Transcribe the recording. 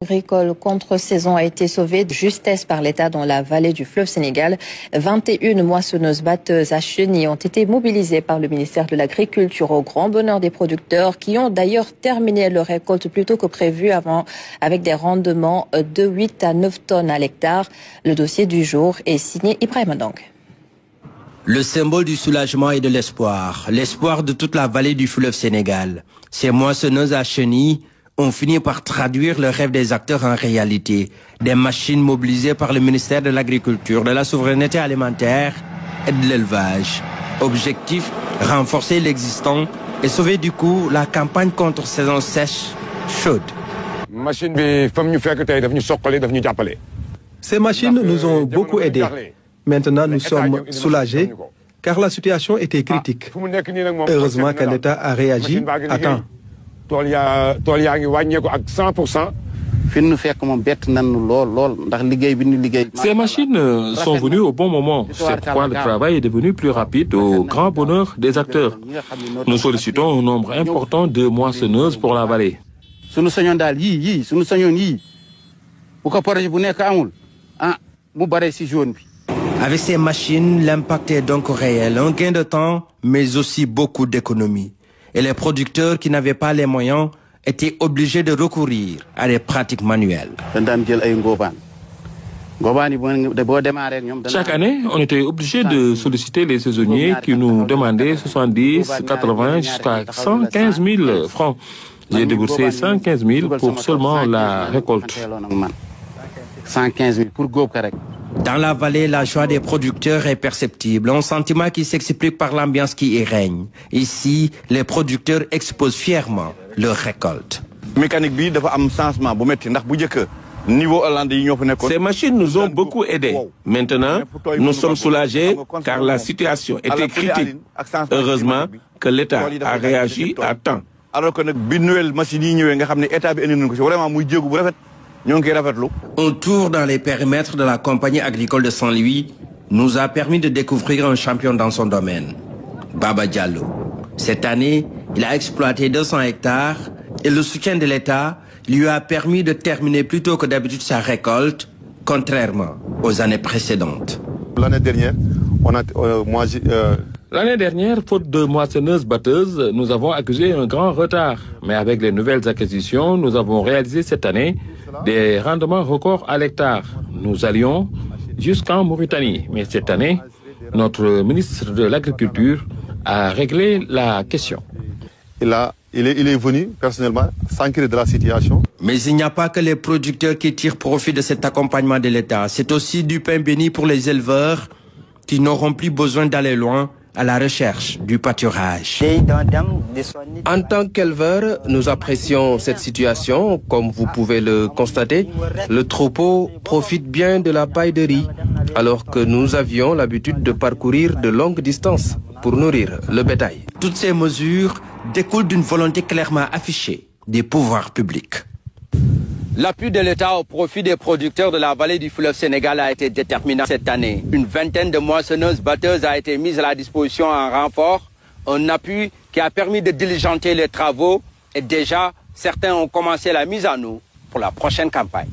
Agricole contre-saison a été sauvée de justesse par l'État dans la vallée du fleuve Sénégal. 21 moissonneuses batteuses à chenilles ont été mobilisées par le ministère de l'Agriculture au grand bonheur des producteurs qui ont d'ailleurs terminé leur récolte plus tôt que prévu avec des rendements de 8 à 9 tonnes à l'hectare. Le dossier du jour est signé Ibrahim Ndong. Le symbole du soulagement et de l'espoir. L'espoir de toute la vallée du fleuve Sénégal. Ces moissonneuses à chenilles ont fini par traduire le rêve des acteurs en réalité. Des machines mobilisées par le ministère de l'Agriculture, de la souveraineté alimentaire et de l'élevage. Objectif, renforcer l'existant et sauver du coup la campagne contre saison sèche chaude. Ces machines nous ont beaucoup aidés. Maintenant, nous sommes soulagés car la situation était critique. Heureusement que l'État a réagi à temps. Ces machines sont venues au bon moment. C'est pourquoi le travail est devenu plus rapide au grand bonheur des acteurs. Nous sollicitons un nombre important de moissonneuses pour la vallée. Avec ces machines, l'impact est donc réel. Un gain de temps, mais aussi beaucoup d'économies. Et les producteurs qui n'avaient pas les moyens étaient obligés de recourir à des pratiques manuelles. Chaque année, on était obligé de solliciter les saisonniers qui nous demandaient 70, 80 jusqu'à 115 000 francs. J'ai déboursé 115 000 pour seulement la récolte. 115 000 pour go correct. Dans la vallée, la joie des producteurs est perceptible, un sentiment qui s'explique par l'ambiance qui y règne. Ici, les producteurs exposent fièrement leur récolte. Ces machines nous ont beaucoup aidés. Maintenant, nous sommes soulagés car la situation était critique. Heureusement que l'État a réagi à temps. Un tour dans les périmètres de la compagnie agricole de Saint-Louis nous a permis de découvrir un champion dans son domaine, Baba Diallo. Cette année, il a exploité 200 hectares et le soutien de l'État lui a permis de terminer plus tôt que d'habitude sa récolte, contrairement aux années précédentes. L'année dernière, L'année dernière, faute de moissonneuses batteuses, nous avons accusé un grand retard. Mais avec les nouvelles acquisitions, nous avons réalisé cette année des rendements records à l'hectare. Nous allions jusqu'en Mauritanie. Mais cette année, notre ministre de l'Agriculture a réglé la question. Il est venu personnellement s'enquérir de la situation. Mais il n'y a pas que les producteurs qui tirent profit de cet accompagnement de l'État. C'est aussi du pain béni pour les éleveurs qui n'auront plus besoin d'aller loin à la recherche du pâturage. En tant qu'éleveurs, nous apprécions cette situation. Comme vous pouvez le constater, le troupeau profite bien de la paille de riz, alors que nous avions l'habitude de parcourir de longues distances pour nourrir le bétail. Toutes ces mesures découlent d'une volonté clairement affichée des pouvoirs publics. L'appui de l'État au profit des producteurs de la vallée du fleuve Sénégal a été déterminant cette année. Une vingtaine de moissonneuses batteuses a été mise à la disposition en renfort. Un appui qui a permis de diligenter les travaux et déjà certains ont commencé la mise à nu pour la prochaine campagne.